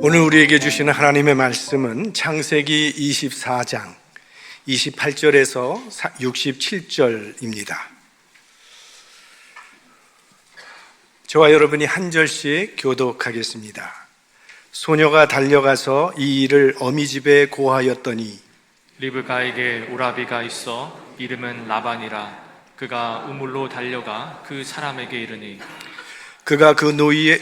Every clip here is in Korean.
오늘 우리에게 주시는 하나님의 말씀은 창세기 24장 28절에서 67절입니다. 저와 여러분이 한 절씩 교독하겠습니다. 소녀가 달려가서 이 일을 어미 집에 고하였더니 리브가에게 오라비가 있어 이름은 라반이라. 그가 우물로 달려가 그 사람에게 이르니 그가 그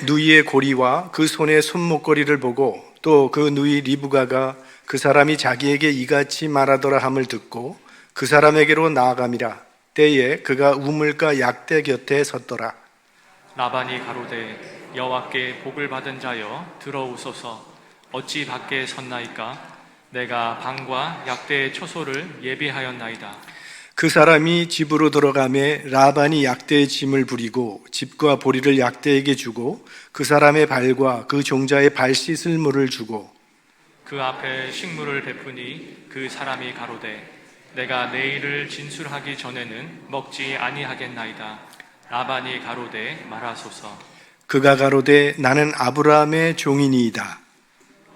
누이의 고리와 그 손의 손목고리를 보고 또 그 누이 리브가가 그 사람이 자기에게 이같이 말하더라 함을 듣고 그 사람에게로 나아감이라. 때에 그가 우물가 약대 곁에 섰더라. 라반이 가로되 여호와께 복을 받은 자여 들어오소서. 어찌 밖에 섰나이까? 내가 방과 약대의 초소를 예비하였나이다. 그 사람이 집으로 들어가매 라반이 약대의 짐을 부리고 집과 보리를 약대에게 주고 그 사람의 발과 그 종자의 발 씻을 물을 주고 그 앞에 식물을 베푸니 그 사람이 가로되 내가 내일을 진술하기 전에는 먹지 아니하겠나이다. 라반이 가로되 말하소서. 그가 가로되 나는 아브라함의 종이니이다.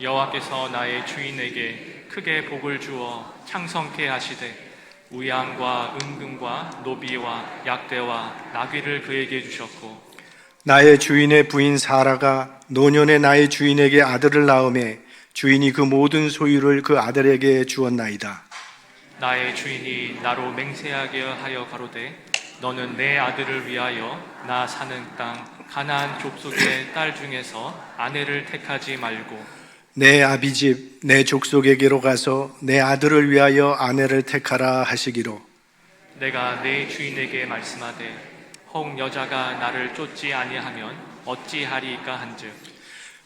여호와께서 나의 주인에게 크게 복을 주어 창성케 하시되 우양과 은금과 노비와 약대와 나귀를 그에게 주셨고 나의 주인의 부인 사라가 노년에 나의 주인에게 아들을 낳음에 주인이 그 모든 소유를 그 아들에게 주었나이다. 나의 주인이 나로 맹세하게 하여 가로되 너는 내 아들을 위하여 나 사는 땅 가나안 족속의 딸 중에서 아내를 택하지 말고 내 아비집 내 족속에게로 가서 내 아들을 위하여 아내를 택하라 하시기로 내가 내 주인에게 말씀하되 혹 여자가 나를 쫓지 아니하면 어찌하리이까 한즉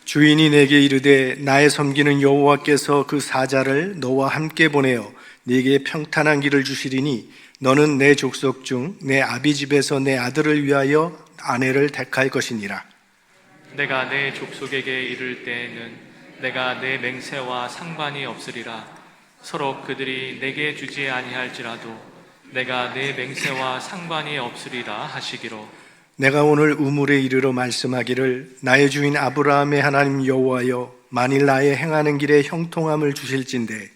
주인이 내게 이르되 나의 섬기는 여호와께서 그 사자를 너와 함께 보내어 네게 평탄한 길을 주시리니 너는 내 족속 중 내 아비집에서 내 아들을 위하여 아내를 택할 것이니라. 내가 내 족속에게 이를 때에는 내가 내 맹세와 상관이 없으리라. 서로 그들이 내게 주지 아니할지라도 내가 내 맹세와 상관이 없으리라 하시기로. 내가 오늘 우물에 이르러 말씀하기를 나의 주인 아브라함의 하나님 여호와여 만일 나의 행하는 길에 형통함을 주실진대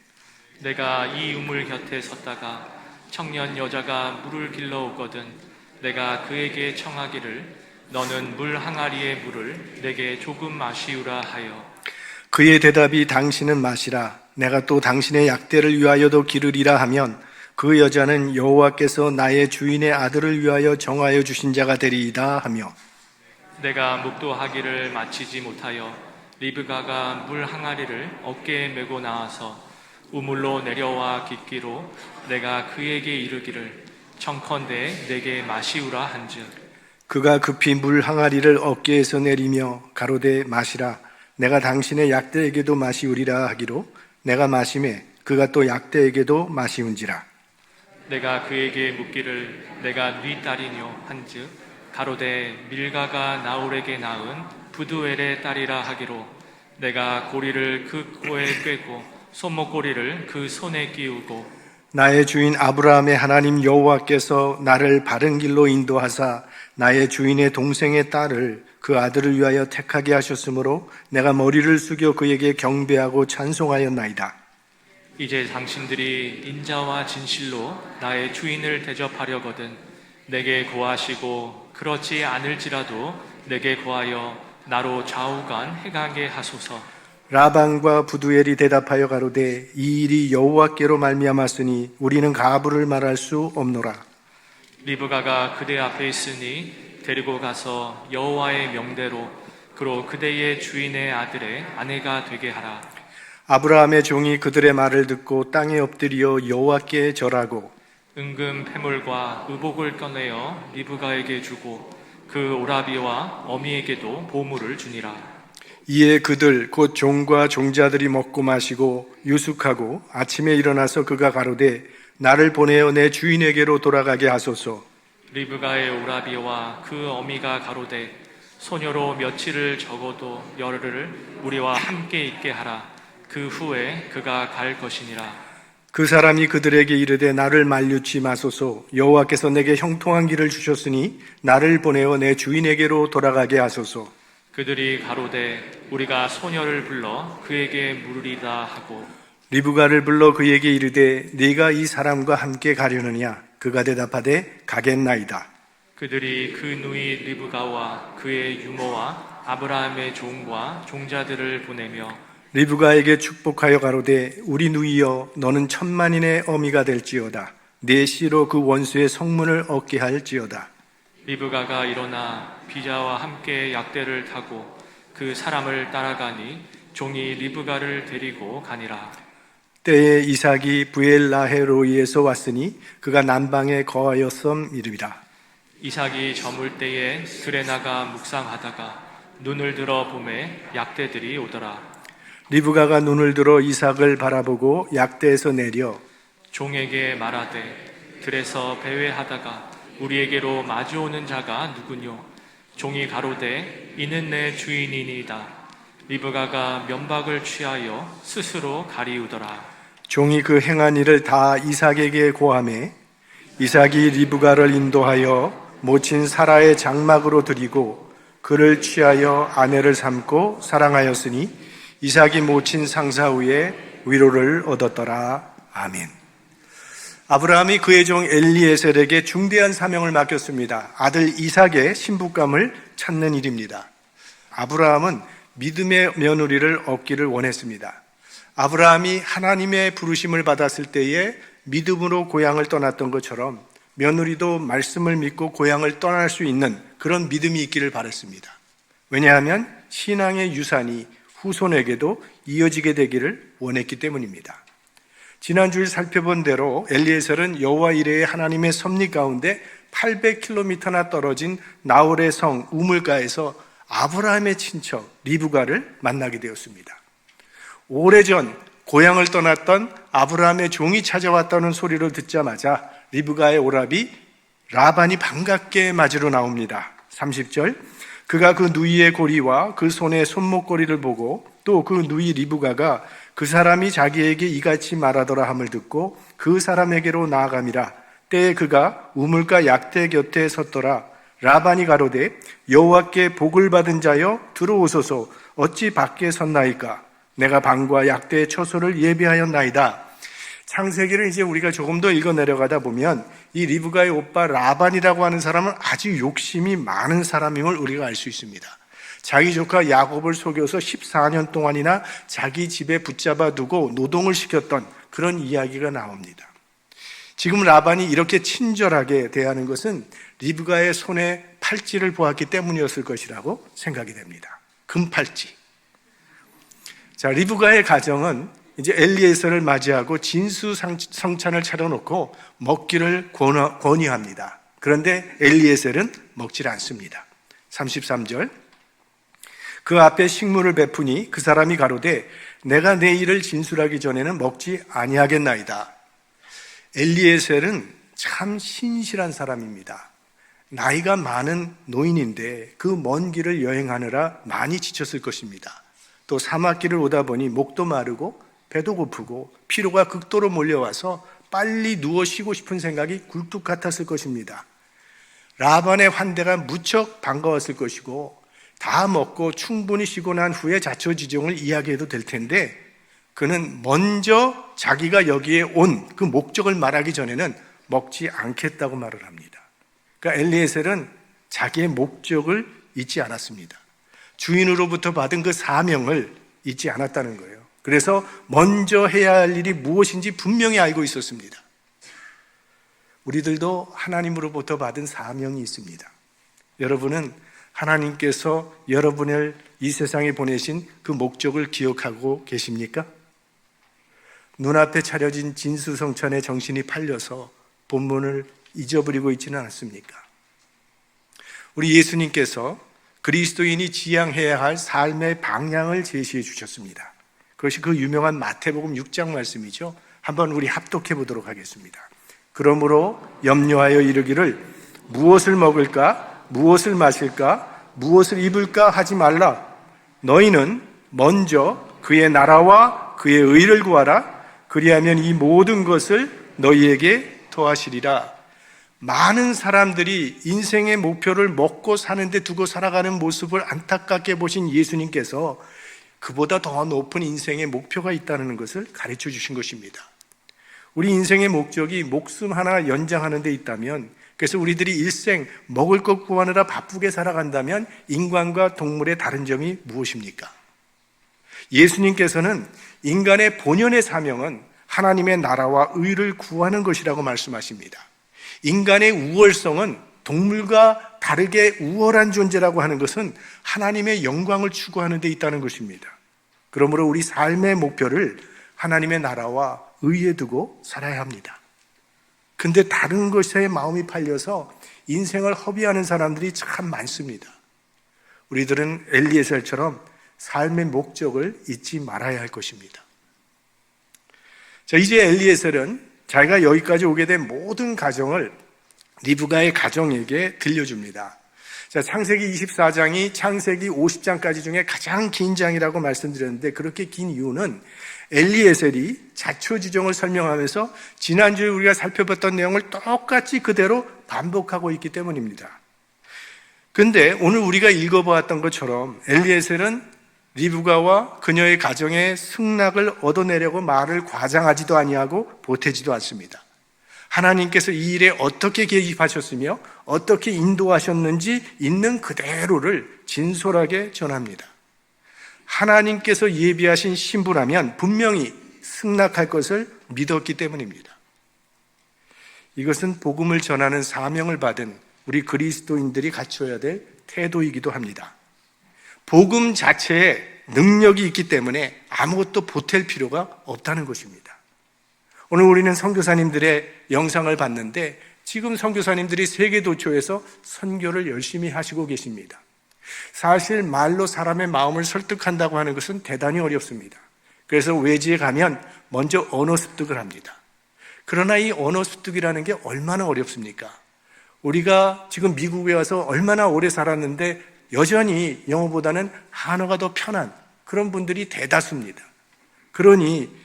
내가 이 우물 곁에 섰다가 청년 여자가 물을 길러오거든 내가 그에게 청하기를 너는 물 항아리의 물을 내게 조금 마시우라 하여 그의 대답이 당신은 마시라 내가 또 당신의 약대를 위하여도 기르리라 하면 그 여자는 여호와께서 나의 주인의 아들을 위하여 정하여 주신 자가 되리이다 하며 내가 묵도하기를 마치지 못하여 리브가가 물 항아리를 어깨에 메고 나와서 우물로 내려와 깊기로 내가 그에게 이르기를 청컨대 내게 마시우라 한즉 그가 급히 물 항아리를 어깨에서 내리며 가로되 마시라 내가 당신의 약대에게도 마시우리라 하기로 내가 마시매 그가 또 약대에게도 마시운지라. 내가 그에게 묻기를 내가 네 딸이뇨 한즉 가로되 밀가가 나홀에게 낳은 부두엘의 딸이라 하기로 내가 고리를 그 코에 꿰고 손목고리를 그 손에 끼우고 나의 주인 아브라함의 하나님 여호와께서 나를 바른 길로 인도하사 나의 주인의 동생의 딸을 그 아들을 위하여 택하게 하셨으므로 내가 머리를 숙여 그에게 경배하고 찬송하였나이다. 이제 당신들이 인자와 진실로 나의 주인을 대접하려거든 내게 고하시고 그렇지 않을지라도 내게 고하여 나로 좌우간 행하게 하소서. 라반과 부두엘이 대답하여 가로되 이 일이 여호와께로 말미암았으니 우리는 가부를 말할 수 없노라. 리브가가 그대 앞에 있으니 데리고 가서 여호와의 명대로 그로 그대의 주인의 아들의 아내가 되게 하라. 아브라함의 종이 그들의 말을 듣고 땅에 엎드려 여호와께 절하고 은금 패물과 의복을 꺼내어 리브가에게 주고 그 오라비와 어미에게도 보물을 주니라. 이에 그들 곧 종과 종자들이 먹고 마시고 유숙하고 아침에 일어나서 그가 가로되 나를 보내어 내 주인에게로 돌아가게 하소서. 리브가의 오라비와 그 어미가 가로되 소녀로 며칠을 적어도 열흘을 우리와 함께 있게 하라. 그 후에 그가 갈 것이니라. 그 사람이 그들에게 이르되 나를 만류치 마소서. 여호와께서 내게 형통한 길을 주셨으니 나를 보내어 내 주인에게로 돌아가게 하소서. 그들이 가로되 우리가 소녀를 불러 그에게 물으리다 하고 리브가를 불러 그에게 이르되 네가 이 사람과 함께 가려느냐? 그가 대답하되 가겠나이다. 그들이 그 누이 리브가와 그의 유모와 아브라함의 종과 종자들을 보내며 리브가에게 축복하여 가로되 우리 누이여 너는 천만인의 어미가 될지어다. 내 씨로 그 원수의 성문을 얻게 할지어다. 리브가가 일어나 비자와 함께 약대를 타고 그 사람을 따라가니 종이 리브가를 데리고 가니라. 때에 이삭이 부엘라헤로이에서 왔으니 그가 남방에 거하였음이름이라. 이삭이 저물 때에 들에 나가 묵상하다가 눈을 들어 보매 약대들이 오더라. 리브가가 눈을 들어 이삭을 바라보고 약대에서 내려 종에게 말하되 들에서 배회하다가 우리에게로 마주오는 자가 누구뇨? 종이 가로되 이는 내 주인이니이다. 리브가가 면박을 취하여 스스로 가리우더라. 종이 그 행한 일을 다 이삭에게 고하매 이삭이 리브가를 인도하여 모친 사라의 장막으로 들이고 그를 취하여 아내를 삼고 사랑하였으니 이삭이 모친 상사 후에 위로를 얻었더라. 아멘. 아브라함이 그의 종 엘리에셀에게 중대한 사명을 맡겼습니다. 아들 이삭의 신부감을 찾는 일입니다. 아브라함은 믿음의 며느리를 얻기를 원했습니다. 아브라함이 하나님의 부르심을 받았을 때에 믿음으로 고향을 떠났던 것처럼 며느리도 말씀을 믿고 고향을 떠날 수 있는 그런 믿음이 있기를 바랐습니다. 왜냐하면 신앙의 유산이 후손에게도 이어지게 되기를 원했기 때문입니다. 지난주에 살펴본 대로 엘리에셀은 여호와 이레의 하나님의 섭리 가운데 800km나 떨어진 나홀의 성 우물가에서 아브라함의 친척 리브가를 만나게 되었습니다. 오래전 고향을 떠났던 아브라함의 종이 찾아왔다는 소리를 듣자마자 리브가의 오라비 라반이 반갑게 맞으러 나옵니다. 30절 그가 그 누이의 고리와 그 손의 손목고리를 보고 또 그 누이 리브가가 그 사람이 자기에게 이같이 말하더라 함을 듣고 그 사람에게로 나아감이라. 때에 그가 우물가 약대 곁에 섰더라. 라반이 가로되 여호와께 복을 받은 자여 들어오소서. 어찌 밖에 섰나이까? 내가 방과 약대의 처소를 예비하였나이다. 창세기를 이제 우리가 조금 더 읽어 내려가다 보면 이 리브가의 오빠 라반이라고 하는 사람은 아주 욕심이 많은 사람임을 우리가 알 수 있습니다. 자기 조카 야곱을 속여서 14년 동안이나 자기 집에 붙잡아 두고 노동을 시켰던 그런 이야기가 나옵니다. 지금 라반이 이렇게 친절하게 대하는 것은 리브가의 손에 팔찌를 보았기 때문이었을 것이라고 생각이 됩니다. 금팔찌. 자, 리브가의 가정은 이제 엘리에셀을 맞이하고 진수성찬을 차려놓고 먹기를 권유합니다. 그런데 엘리에셀은 먹질 않습니다. 33절 그 앞에 식물을 베푸니 그 사람이 가로되 내가 내 일을 진술하기 전에는 먹지 아니하겠나이다. 엘리에셀은 참 신실한 사람입니다. 나이가 많은 노인인데 그 먼 길을 여행하느라 많이 지쳤을 것입니다. 또 사막길을 오다 보니 목도 마르고 배도 고프고 피로가 극도로 몰려와서 빨리 누워 쉬고 싶은 생각이 굴뚝 같았을 것입니다. 라반의 환대가 무척 반가웠을 것이고 다 먹고 충분히 쉬고 난 후에 자초지종을 이야기해도 될 텐데 그는 먼저 자기가 여기에 온 그 목적을 말하기 전에는 먹지 않겠다고 말을 합니다. 그러니까 엘리에셀은 자기의 목적을 잊지 않았습니다. 주인으로부터 받은 그 사명을 잊지 않았다는 거예요. 그래서 먼저 해야 할 일이 무엇인지 분명히 알고 있었습니다. 우리들도 하나님으로부터 받은 사명이 있습니다. 여러분은 하나님께서 여러분을 이 세상에 보내신 그 목적을 기억하고 계십니까? 눈앞에 차려진 진수성찬에 정신이 팔려서 본문을 잊어버리고 있지는 않습니까? 우리 예수님께서 그리스도인이 지향해야 할 삶의 방향을 제시해 주셨습니다. 그것이 그 유명한 마태복음 6장 말씀이죠. 한번 우리 합독해 보도록 하겠습니다. 그러므로 염려하여 이르기를 무엇을 먹을까? 무엇을 마실까? 무엇을 입을까? 하지 말라. 너희는 먼저 그의 나라와 그의 의를 구하라. 그리하면 이 모든 것을 너희에게 더하시리라. 많은 사람들이 인생의 목표를 먹고 사는데 두고 살아가는 모습을 안타깝게 보신 예수님께서 그보다 더 높은 인생의 목표가 있다는 것을 가르쳐 주신 것입니다. 우리 인생의 목적이 목숨 하나 연장하는 데 있다면, 그래서 우리들이 일생 먹을 것 구하느라 바쁘게 살아간다면 인간과 동물의 다른 점이 무엇입니까? 예수님께서는 인간의 본연의 사명은 하나님의 나라와 의를 구하는 것이라고 말씀하십니다. 인간의 우월성은 동물과 다르게 우월한 존재라고 하는 것은 하나님의 영광을 추구하는 데 있다는 것입니다. 그러므로 우리 삶의 목표를 하나님의 나라와 의에 두고 살아야 합니다. 근데 다른 것에 마음이 팔려서 인생을 허비하는 사람들이 참 많습니다. 우리들은 엘리에셀처럼 삶의 목적을 잊지 말아야 할 것입니다. 자, 이제 엘리에셀은 자기가 여기까지 오게 된 모든 가정을 리브가의 가정에게 들려줍니다. 자, 창세기 24장이 창세기 50장까지 중에 가장 긴 장이라고 말씀드렸는데, 그렇게 긴 이유는 엘리에셀이 자초지종을 설명하면서 지난주에 우리가 살펴봤던 내용을 똑같이 그대로 반복하고 있기 때문입니다. 근데 오늘 우리가 읽어보았던 것처럼 엘리에셀은 리브가와 그녀의 가정의 승낙을 얻어내려고 말을 과장하지도 아니하고 보태지도 않습니다. 하나님께서 이 일에 어떻게 개입하셨으며 어떻게 인도하셨는지 있는 그대로를 진솔하게 전합니다. 하나님께서 예비하신 신부라면 분명히 승낙할 것을 믿었기 때문입니다. 이것은 복음을 전하는 사명을 받은 우리 그리스도인들이 갖춰야 될 태도이기도 합니다. 복음 자체에 능력이 있기 때문에 아무것도 보탤 필요가 없다는 것입니다. 오늘 우리는 선교사님들의 영상을 봤는데, 지금 선교사님들이 세계도처에서 선교를 열심히 하시고 계십니다. 사실 말로 사람의 마음을 설득한다고 하는 것은 대단히 어렵습니다. 그래서 외지에 가면 먼저 언어 습득을 합니다. 그러나 이 언어 습득이라는 게 얼마나 어렵습니까? 우리가 지금 미국에 와서 얼마나 오래 살았는데 여전히 영어보다는 한어가 더 편한 그런 분들이 대다수입니다. 그러니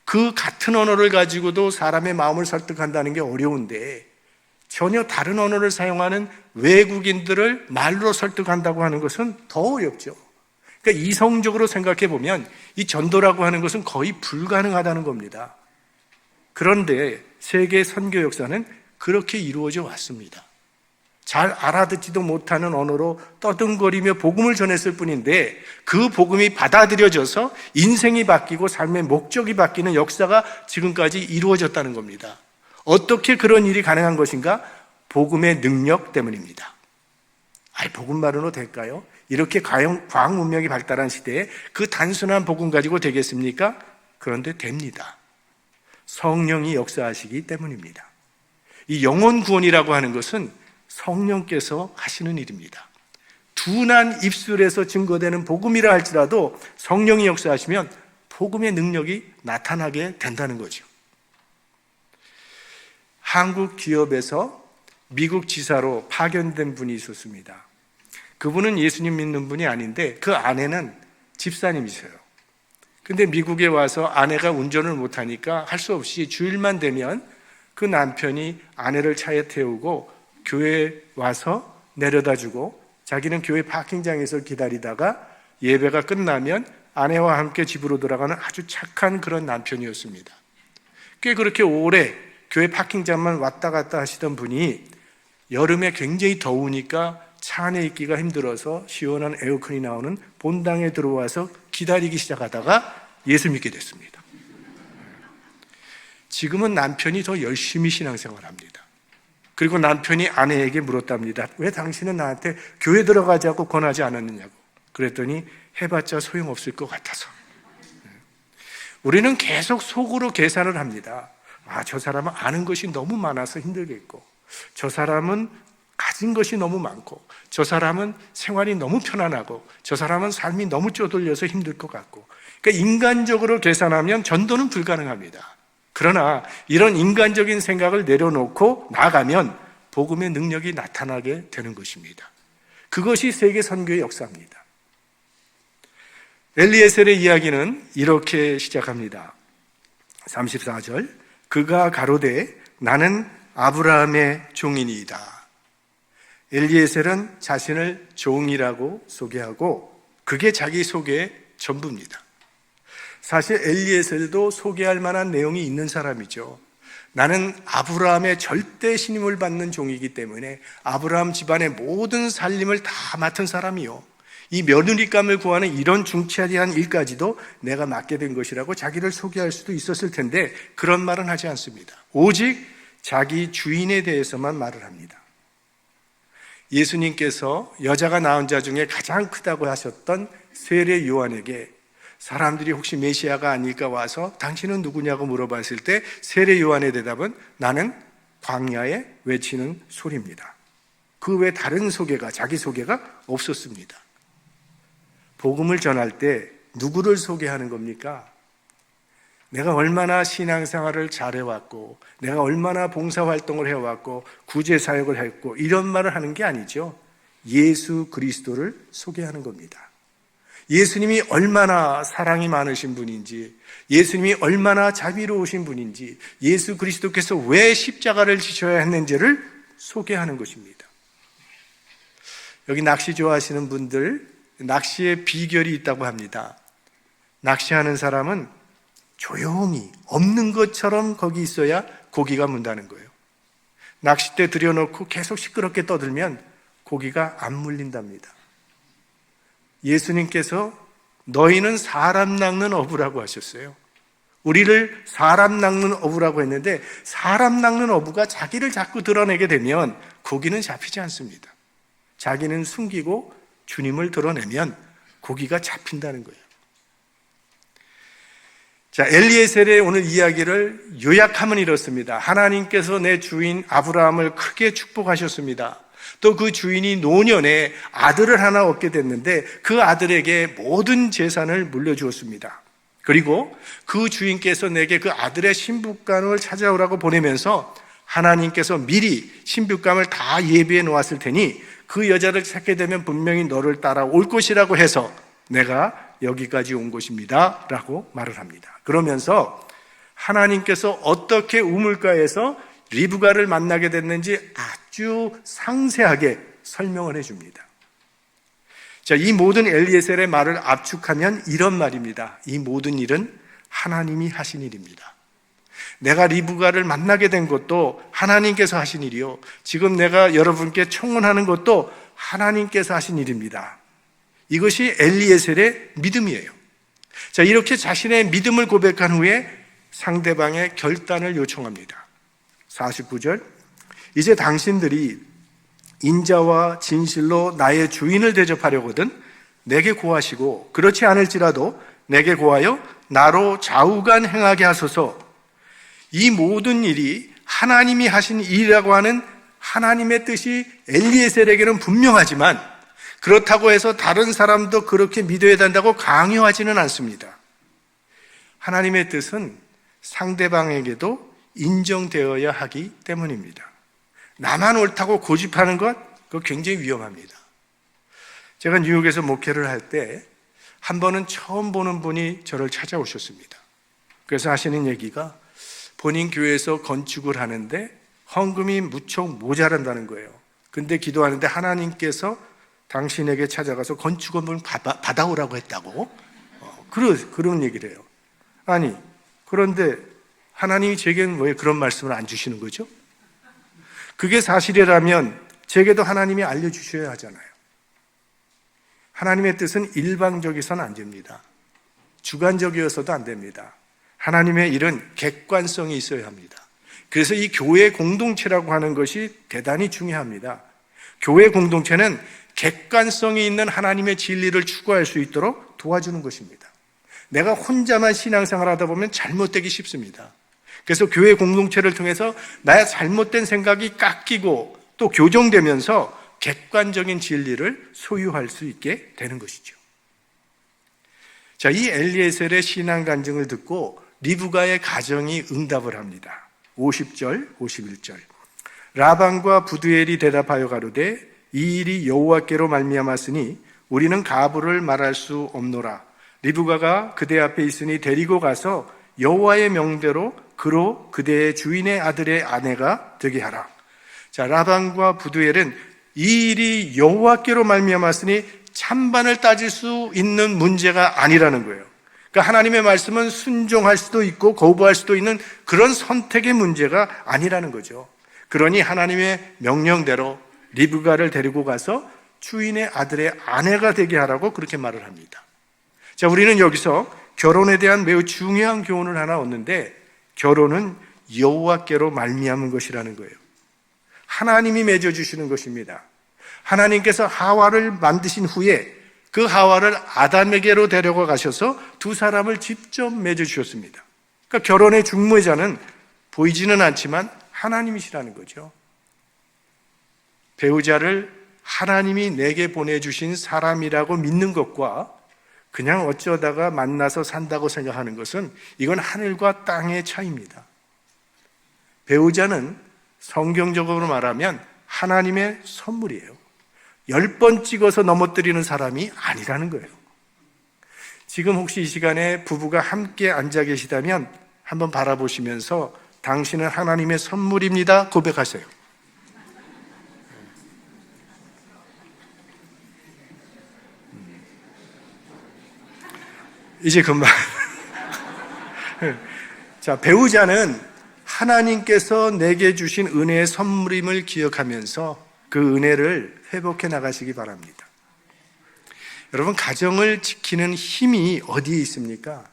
그 같은 언어를 가지고도 사람의 마음을 설득한다는 게 어려운데, 전혀 다른 언어를 사용하는 외국인들을 말로 설득한다고 하는 것은 더 어렵죠. 그러니까 이성적으로 생각해 보면 이 전도라고 하는 것은 거의 불가능하다는 겁니다. 그런데 세계 선교 역사는 그렇게 이루어져 왔습니다. 잘 알아듣지도 못하는 언어로 떠듬거리며 복음을 전했을 뿐인데, 그 복음이 받아들여져서 인생이 바뀌고 삶의 목적이 바뀌는 역사가 지금까지 이루어졌다는 겁니다. 어떻게 그런 일이 가능한 것인가? 복음의 능력 때문입니다. 복음만으로 될까요? 이렇게 과학 문명이 발달한 시대에 그 단순한 복음 가지고 되겠습니까? 그런데 됩니다. 성령이 역사하시기 때문입니다. 이 영혼 구원이라고 하는 것은 성령께서 하시는 일입니다. 둔한 입술에서 증거되는 복음이라 할지라도 성령이 역사하시면 복음의 능력이 나타나게 된다는 거죠. 한국 기업에서 미국 지사로 파견된 분이 있었습니다. 그분은 예수님 믿는 분이 아닌데 그 아내는 집사님이세요. 근데 미국에 와서 아내가 운전을 못하니까 할 수 없이 주일만 되면 그 남편이 아내를 차에 태우고 교회에 와서 내려다주고, 자기는 교회 파킹장에서 기다리다가 예배가 끝나면 아내와 함께 집으로 돌아가는 아주 착한 그런 남편이었습니다. 꽤 그렇게 오래 교회 파킹장만 왔다 갔다 하시던 분이 여름에 굉장히 더우니까 차 안에 있기가 힘들어서 시원한 에어컨이 나오는 본당에 들어와서 기다리기 시작하다가 예수 믿게 됐습니다. 지금은 남편이 더 열심히 신앙생활합니다. 그리고 남편이 아내에게 물었답니다. 왜 당신은 나한테 교회 들어가자고 권하지 않았느냐고. 그랬더니 해봤자 소용없을 것 같아서. 우리는 계속 속으로 계산을 합니다. 저 사람은 아는 것이 너무 많아서 힘들겠고, 저 사람은 가진 것이 너무 많고, 저 사람은 생활이 너무 편안하고, 저 사람은 삶이 너무 쪼들려서 힘들 것 같고. 그러니까 인간적으로 계산하면 전도는 불가능합니다. 그러나 이런 인간적인 생각을 내려놓고 나가면 복음의 능력이 나타나게 되는 것입니다. 그것이 세계 선교의 역사입니다. 엘리에셀의 이야기는 이렇게 시작합니다. 34절, 그가 가로되 나는 아브라함의 종이니이다. 엘리에셀은 자신을 종이라고 소개하고 그게 자기 소개의 전부입니다. 사실 엘리에셀도 소개할 만한 내용이 있는 사람이죠. 나는 아브라함의 절대 신임을 받는 종이기 때문에 아브라함 집안의 모든 살림을 다 맡은 사람이요, 이 며느리감을 구하는 이런 중차대한 일까지도 내가 맡게 된 것이라고 자기를 소개할 수도 있었을 텐데 그런 말은 하지 않습니다. 오직 자기 주인에 대해서만 말을 합니다. 예수님께서 여자가 낳은 자 중에 가장 크다고 하셨던 세례 요한에게 사람들이 혹시 메시아가 아닐까 와서 당신은 누구냐고 물어봤을 때 세례 요한의 대답은 나는 광야에 외치는 소리입니다. 그 외 다른 소개가, 자기 소개가 없었습니다. 복음을 전할 때 누구를 소개하는 겁니까? 내가 얼마나 신앙생활을 잘해왔고 내가 얼마나 봉사활동을 해왔고 구제사역을 했고 이런 말을 하는 게 아니죠. 예수 그리스도를 소개하는 겁니다. 예수님이 얼마나 사랑이 많으신 분인지, 예수님이 얼마나 자비로우신 분인지, 예수 그리스도께서 왜 십자가를 지셔야 했는지를 소개하는 것입니다. 여기 낚시 좋아하시는 분들, 낚시의 비결이 있다고 합니다. 낚시하는 사람은 조용히 없는 것처럼 거기 있어야 고기가 문다는 거예요. 낚싯대 들여놓고 계속 시끄럽게 떠들면 고기가 안 물린답니다. 예수님께서 너희는 사람 낚는 어부라고 하셨어요. 우리를 사람 낚는 어부라고 했는데 사람 낚는 어부가 자기를 자꾸 드러내게 되면 고기는 잡히지 않습니다. 자기는 숨기고 주님을 드러내면 고기가 잡힌다는 거예요. 자, 엘리에셀의 오늘 이야기를 요약하면 이렇습니다. 하나님께서 내 주인 아브라함을 크게 축복하셨습니다. 또 그 주인이 노년에 아들을 하나 얻게 됐는데 그 아들에게 모든 재산을 물려주었습니다. 그리고 그 주인께서 내게 그 아들의 신부감을 찾아오라고 보내면서 하나님께서 미리 신부감을 다 예비해 놓았을 테니 그 여자를 찾게 되면 분명히 너를 따라올 것이라고 해서 내가 여기까지 온 것입니다 라고 말을 합니다. 그러면서 하나님께서 어떻게 우물가에서 리브가를 만나게 됐는지 아주 상세하게 설명을 해줍니다. 자, 이 모든 엘리에셀의 말을 압축하면 이런 말입니다. 이 모든 일은 하나님이 하신 일입니다. 내가 리브가를 만나게 된 것도 하나님께서 하신 일이요, 지금 내가 여러분께 청혼하는 것도 하나님께서 하신 일입니다. 이것이 엘리에셀의 믿음이에요. 자, 이렇게 자신의 믿음을 고백한 후에 상대방의 결단을 요청합니다. 49절, 이제 당신들이 인자와 진실로 나의 주인을 대접하려거든 내게 고하시고 그렇지 않을지라도 내게 고하여 나로 좌우간 행하게 하소서. 이 모든 일이 하나님이 하신 일이라고 하는 하나님의 뜻이 엘리에셀에게는 분명하지만 그렇다고 해서 다른 사람도 그렇게 믿어야 된다고 강요하지는 않습니다. 하나님의 뜻은 상대방에게도 인정되어야 하기 때문입니다. 나만 옳다고 고집하는 것, 그거 굉장히 위험합니다. 제가 뉴욕에서 목회를 할 때 한 번은 처음 보는 분이 저를 찾아오셨습니다. 그래서 하시는 얘기가 본인 교회에서 건축을 하는데 헌금이 무척 모자란다는 거예요. 근데 기도하는데 하나님께서 당신에게 찾아가서 건축원을 받아오라고 했다고 그런 얘기를 해요. 아니, 그런데 하나님이 제게는 왜 그런 말씀을 안 주시는 거죠? 그게 사실이라면 제게도 하나님이 알려주셔야 하잖아요. 하나님의 뜻은 일방적이서는 안 됩니다. 주관적이어서도 안 됩니다. 하나님의 일은 객관성이 있어야 합니다. 그래서 이 교회 공동체라고 하는 것이 대단히 중요합니다. 교회 공동체는 객관성이 있는 하나님의 진리를 추구할 수 있도록 도와주는 것입니다. 내가 혼자만 신앙생활 하다 보면 잘못되기 쉽습니다. 그래서 교회 공동체를 통해서 나의 잘못된 생각이 깎이고 또 교정되면서 객관적인 진리를 소유할 수 있게 되는 것이죠. 자, 이 엘리에셀의 신앙 간증을 듣고 리브가의 가정이 응답을 합니다. 50절, 51절. 라반과 부두엘이 대답하여 가로되 이 일이 여호와께로 말미암았으니 우리는 가부를 말할 수 없노라. 리브가가 그대 앞에 있으니 데리고 가서 여호와의 명대로 그로 그대의 주인의 아들의 아내가 되게 하라. 자, 라반과 부두엘은 이 일이 여호와께로 말미암았으니 찬반을 따질 수 있는 문제가 아니라는 거예요. 그러니까 하나님의 말씀은 순종할 수도 있고 거부할 수도 있는 그런 선택의 문제가 아니라는 거죠. 그러니 하나님의 명령대로 리브가를 데리고 가서 주인의 아들의 아내가 되게 하라고 그렇게 말을 합니다. 자, 우리는 여기서 결혼에 대한 매우 중요한 교훈을 하나 얻는데, 결혼은 여호와께로 말미암은 것이라는 거예요. 하나님이 맺어주시는 것입니다. 하나님께서 하와를 만드신 후에 그 하와를 아담에게로 데려가 가셔서 두 사람을 직접 맺어주셨습니다. 그러니까 결혼의 중매자는 보이지는 않지만 하나님이시라는 거죠. 배우자를 하나님이 내게 보내주신 사람이라고 믿는 것과 그냥 어쩌다가 만나서 산다고 생각하는 것은, 이건 하늘과 땅의 차이입니다. 배우자는 성경적으로 말하면 하나님의 선물이에요. 10번 찍어서 넘어뜨리는 사람이 아니라는 거예요. 지금 혹시 이 시간에 부부가 함께 앉아 계시다면 한번 바라보시면서 당신은 하나님의 선물입니다 고백하세요. 이제 금방. 자, 배우자는 하나님께서 내게 주신 은혜의 선물임을 기억하면서 그 은혜를 회복해 나가시기 바랍니다. 여러분, 가정을 지키는 힘이 어디에 있습니까?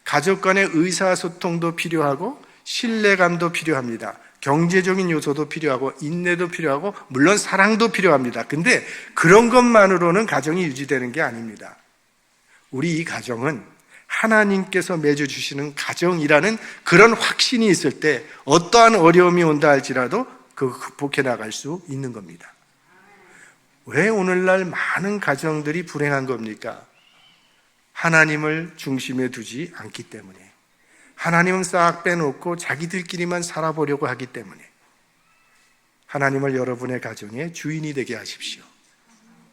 가족 간의 의사소통도 필요하고 신뢰감도 필요합니다. 경제적인 요소도 필요하고 인내도 필요하고 물론 사랑도 필요합니다. 근데 그런 것만으로는 가정이 유지되는 게 아닙니다. 우리 이 가정은 하나님께서 맺어주시는 가정이라는 그런 확신이 있을 때 어떠한 어려움이 온다 할지라도 그 극복해 나갈 수 있는 겁니다. 왜 오늘날 많은 가정들이 불행한 겁니까? 하나님을 중심에 두지 않기 때문에, 하나님은 싹 빼놓고 자기들끼리만 살아보려고 하기 때문에. 하나님을 여러분의 가정의 주인이 되게 하십시오.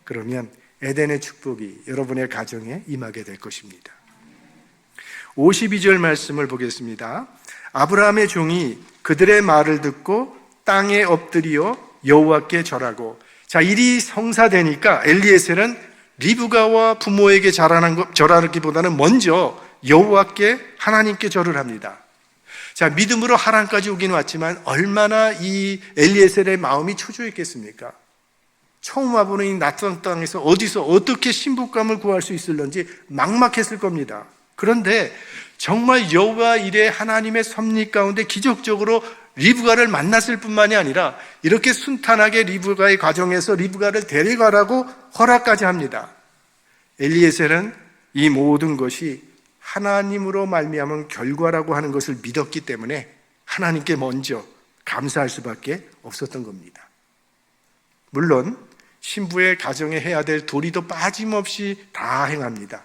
그러면 에덴의 축복이 여러분의 가정에 임하게 될 것입니다. 52절 말씀을 보겠습니다. 아브라함의 종이 그들의 말을 듣고 땅에 엎드려 여호와께 절하고. 자, 일이 성사되니까 엘리에셀은 리브가와 부모에게 절하기보다는 먼저 여호와께, 하나님께 절을 합니다. 자, 믿음으로 하란까지 오긴 왔지만 얼마나 이 엘리에셀의 마음이 초조했겠습니까? 처음 와보는 이 낯선 땅에서 어디서 어떻게 신부감을 구할 수 있을런지 막막했을 겁니다. 그런데 정말 여호와 일에 하나님의 섭리 가운데 기적적으로 리브가를 만났을 뿐만이 아니라 이렇게 순탄하게 리브가의 가정에서 리브가를 데려가라고 허락까지 합니다. 엘리에셀은 이 모든 것이 하나님으로 말미암은 결과라고 하는 것을 믿었기 때문에 하나님께 먼저 감사할 수밖에 없었던 겁니다. 물론 신부의 가정에 해야 될 도리도 빠짐없이 다 행합니다.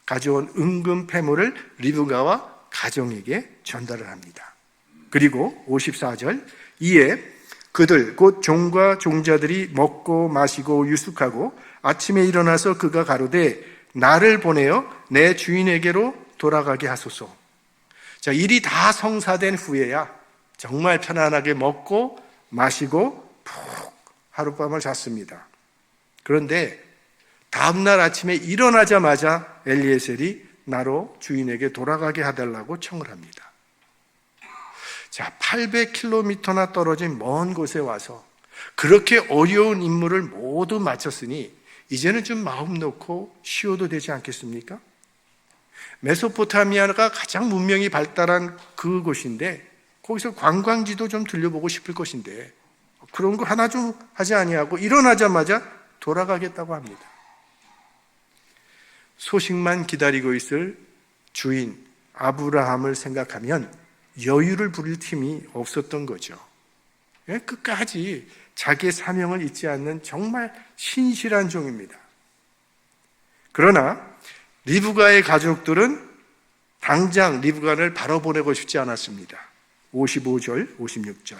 가져온 은금 패물을 리브가와 가정에게 전달을 합니다. 그리고 54절, 이에 그들 곧 종과 종자들이 먹고 마시고 유숙하고 아침에 일어나서 그가 가로되 나를 보내어 내 주인에게로 돌아가게 하소서. 자, 일이 다 성사된 후에야 정말 편안하게 먹고 마시고 푹 하룻밤을 잤습니다. 그런데 다음날 아침에 일어나자마자 엘리에셀이 나로 주인에게 돌아가게 해달라고 청을 합니다. 자, 800km나 떨어진 먼 곳에 와서 그렇게 어려운 임무를 모두 마쳤으니 이제는 좀 마음 놓고 쉬어도 되지 않겠습니까? 메소포타미아가 가장 문명이 발달한 그곳인데 거기서 관광지도 좀 들려보고 싶을 것인데 그런 거 하나 좀 하지 아니하고 일어나자마자 돌아가겠다고 합니다. 소식만 기다리고 있을 주인 아브라함을 생각하면 여유를 부릴 틈이 없었던 거죠. 끝까지 자기의 사명을 잊지 않는 정말 신실한 종입니다. 그러나 리브가의 가족들은 당장 리브가를 바로 보내고 싶지 않았습니다. 55절, 56절.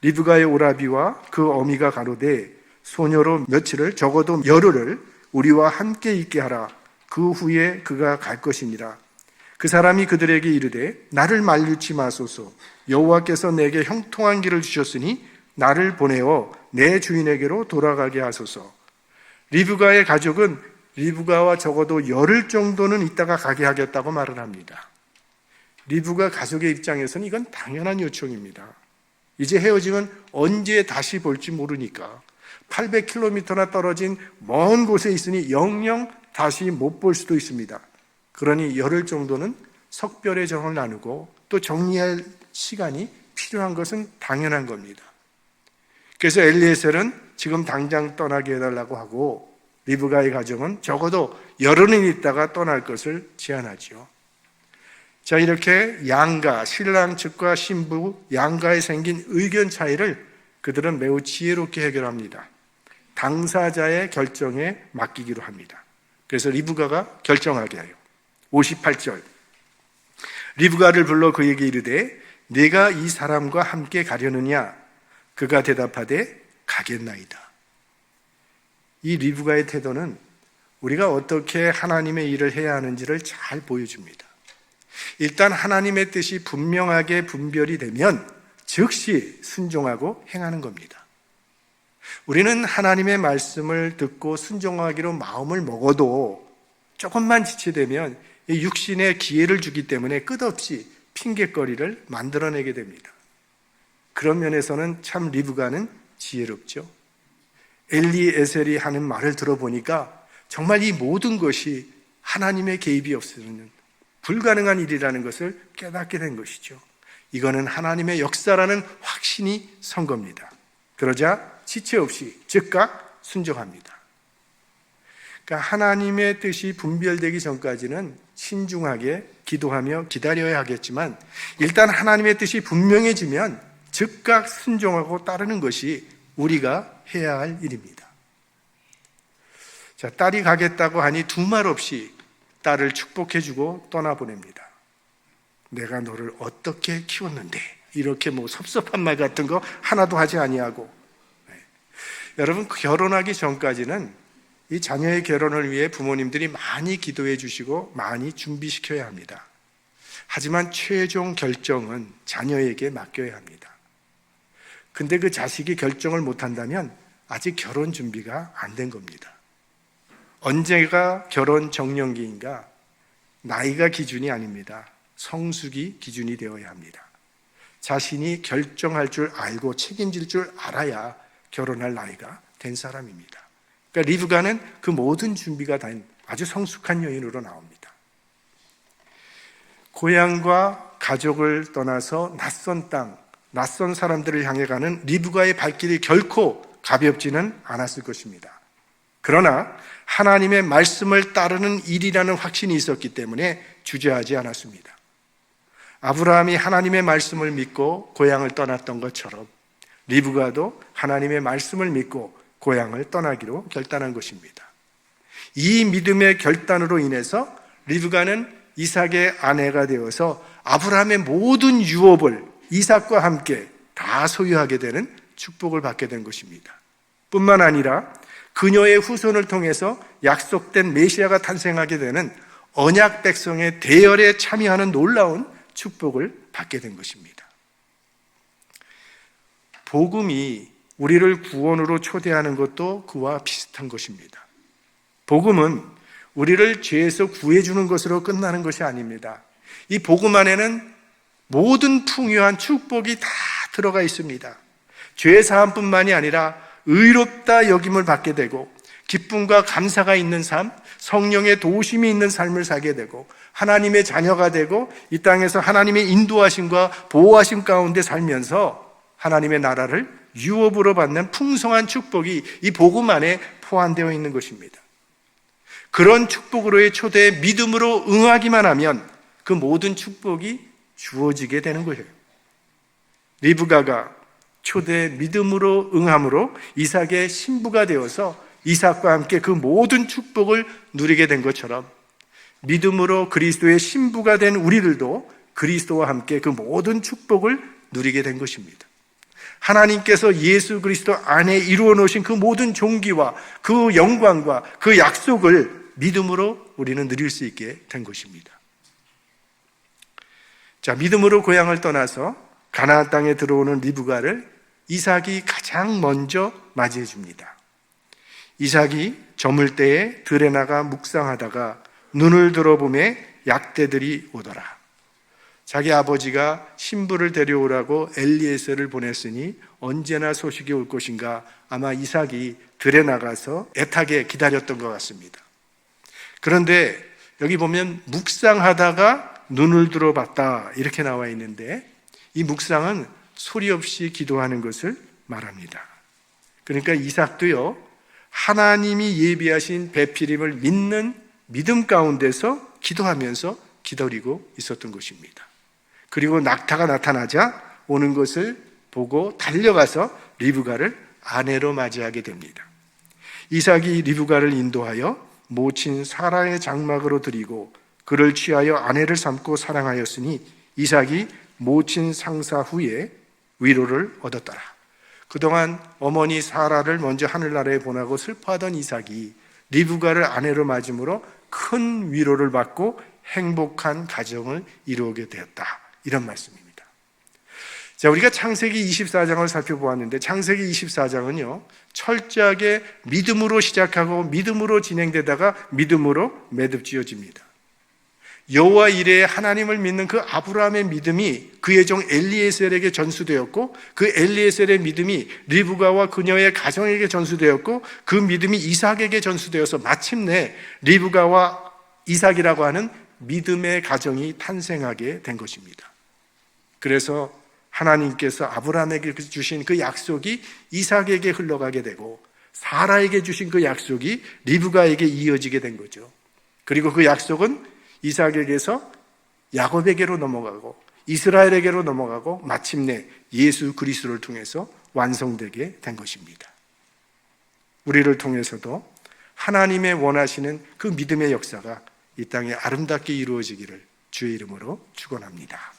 리브가의 오라비와 그 어미가 가로되 소녀로 며칠을 적어도 열흘을 우리와 함께 있게 하라. 그 후에 그가 갈 것이니라. 그 사람이 그들에게 이르되 나를 만류치 마소서. 여호와께서 내게 형통한 길을 주셨으니 나를 보내어 내 주인에게로 돌아가게 하소서. 리브가의 가족은 리브가와 적어도 열흘 정도는 있다가 가게 하겠다고 말을 합니다. 리브가 가족의 입장에서는 이건 당연한 요청입니다. 이제 헤어지면 언제 다시 볼지 모르니까 800km나 떨어진 먼 곳에 있으니 영영 다시 못 볼 수도 있습니다. 그러니 열흘 정도는 석별의 정을 나누고 또 정리할 시간이 필요한 것은 당연한 겁니다. 그래서 엘리에셀은 지금 당장 떠나게 해달라고 하고 리브가의 가정은 적어도 열흘은 있다가 떠날 것을 제안하죠. 자, 이렇게 양가, 신랑 측과 신부, 양가에 생긴 의견 차이를 그들은 매우 지혜롭게 해결합니다. 당사자의 결정에 맡기기로 합니다. 그래서 리브가가 결정하게 해요. 58절, 리브가를 불러 그에게 이르되 네가 이 사람과 함께 가려느냐? 그가 대답하되 가겠나이다. 이 리브가의 태도는 우리가 어떻게 하나님의 일을 해야 하는지를 잘 보여줍니다. 일단 하나님의 뜻이 분명하게 분별이 되면 즉시 순종하고 행하는 겁니다. 우리는 하나님의 말씀을 듣고 순종하기로 마음을 먹어도 조금만 지체되면 육신에 기회를 주기 때문에 끝없이 핑계거리를 만들어내게 됩니다. 그런 면에서는 참 리브가는 지혜롭죠. 엘리에셀이 하는 말을 들어보니까 정말 이 모든 것이 하나님의 개입이 없으면 불가능한 일이라는 것을 깨닫게 된 것이죠. 이거는 하나님의 역사라는 확신이 선 겁니다. 그러자 지체 없이 즉각 순종합니다. 그러니까 하나님의 뜻이 분별되기 전까지는 신중하게 기도하며 기다려야 하겠지만 일단 하나님의 뜻이 분명해지면 즉각 순종하고 따르는 것이 우리가 해야 할 일입니다. 자, 딸이 가겠다고 하니 두말 없이 딸을 축복해주고 떠나보냅니다. 내가 너를 어떻게 키웠는데 이렇게 섭섭한 말 같은 거 하나도 하지 아니하고. 여러분, 결혼하기 전까지는 이 자녀의 결혼을 위해 부모님들이 많이 기도해 주시고 많이 준비시켜야 합니다. 하지만 최종 결정은 자녀에게 맡겨야 합니다. 근데 그 자식이 결정을 못한다면 아직 결혼 준비가 안 된 겁니다. 언제가 결혼 정년기인가? 나이가 기준이 아닙니다. 성숙이 기준이 되어야 합니다. 자신이 결정할 줄 알고 책임질 줄 알아야 결혼할 나이가 된 사람입니다. 그러니까 리브가는 그 모든 준비가 된 아주 성숙한 여인으로 나옵니다. 고향과 가족을 떠나서 낯선 땅, 낯선 사람들을 향해 가는 리브가의 발길이 결코 가볍지는 않았을 것입니다. 그러나 하나님의 말씀을 따르는 일이라는 확신이 있었기 때문에 주저하지 않았습니다. 아브라함이 하나님의 말씀을 믿고 고향을 떠났던 것처럼 리브가도 하나님의 말씀을 믿고 고향을 떠나기로 결단한 것입니다. 이 믿음의 결단으로 인해서 리브가는 이삭의 아내가 되어서 아브라함의 모든 유업을 이삭과 함께 다 소유하게 되는 축복을 받게 된 것입니다. 뿐만 아니라 그녀의 후손을 통해서 약속된 메시아가 탄생하게 되는 언약 백성의 대열에 참여하는 놀라운 축복을 받게 된 것입니다. 복음이 우리를 구원으로 초대하는 것도 그와 비슷한 것입니다. 복음은 우리를 죄에서 구해주는 것으로 끝나는 것이 아닙니다. 이 복음 안에는 모든 풍요한 축복이 다 들어가 있습니다. 죄 사함뿐만이 아니라 의롭다 여김을 받게 되고 기쁨과 감사가 있는 삶, 성령의 도우심이 있는 삶을 살게 되고 하나님의 자녀가 되고 이 땅에서 하나님의 인도하심과 보호하심 가운데 살면서 하나님의 나라를 유업으로 받는 풍성한 축복이 이 복음 안에 포함되어 있는 것입니다. 그런 축복으로의 초대에 믿음으로 응하기만 하면 그 모든 축복이 주어지게 되는 거예요. 리브가가 초대에 믿음으로 응함으로 이삭의 신부가 되어서 이삭과 함께 그 모든 축복을 누리게 된 것처럼 믿음으로 그리스도의 신부가 된 우리들도 그리스도와 함께 그 모든 축복을 누리게 된 것입니다. 하나님께서 예수 그리스도 안에 이루어 놓으신 그 모든 존귀와 그 영광과 그 약속을 믿음으로 우리는 누릴 수 있게 된 것입니다. 자, 믿음으로 고향을 떠나서 가나안 땅에 들어오는 리브가를 이삭이 가장 먼저 맞이해 줍니다. 이삭이 저물 때에 들에 나가 묵상하다가 눈을 들어보매 약대들이 오더라. 자기 아버지가 신부를 데려오라고 엘리에셀을 보냈으니 언제나 소식이 올 것인가, 아마 이삭이 들에 나가서 애타게 기다렸던 것 같습니다. 그런데 여기 보면 묵상하다가 눈을 들어봤다 이렇게 나와 있는데, 이 묵상은 소리 없이 기도하는 것을 말합니다. 그러니까 이삭도요, 하나님이 예비하신 배필임을 믿는 믿음 가운데서 기도하면서 기다리고 있었던 것입니다. 그리고 낙타가 나타나자 오는 것을 보고 달려가서 리브가를 아내로 맞이하게 됩니다. 이삭이 리브가를 인도하여 모친 사라의 장막으로 들이고 그를 취하여 아내를 삼고 사랑하였으니 이삭이 모친 상사 후에 위로를 얻었더라. 그동안 어머니 사라를 먼저 하늘나라에 보내고 슬퍼하던 이삭이 리브가를 아내로 맞음으로 큰 위로를 받고 행복한 가정을 이루게 되었다, 이런 말씀입니다. 자, 우리가 창세기 24장을 살펴보았는데, 창세기 24장은요 철저하게 믿음으로 시작하고 믿음으로 진행되다가 믿음으로 매듭지어집니다. 여호와 이레의 하나님을 믿는 그 아브라함의 믿음이 그의 종 엘리에셀에게 전수되었고, 그 엘리에셀의 믿음이 리브가와 그녀의 가정에게 전수되었고, 그 믿음이 이삭에게 전수되어서 마침내 리브가와 이삭이라고 하는 믿음의 가정이 탄생하게 된 것입니다. 그래서 하나님께서 아브라함에게 주신 그 약속이 이삭에게 흘러가게 되고, 사라에게 주신 그 약속이 리브가에게 이어지게 된 거죠. 그리고 그 약속은 이삭에게서 야곱에게로 넘어가고 이스라엘에게로 넘어가고 마침내 예수 그리스도를 통해서 완성되게 된 것입니다. 우리를 통해서도 하나님의 원하시는 그 믿음의 역사가 이 땅에 아름답게 이루어지기를 주의 이름으로 축원합니다.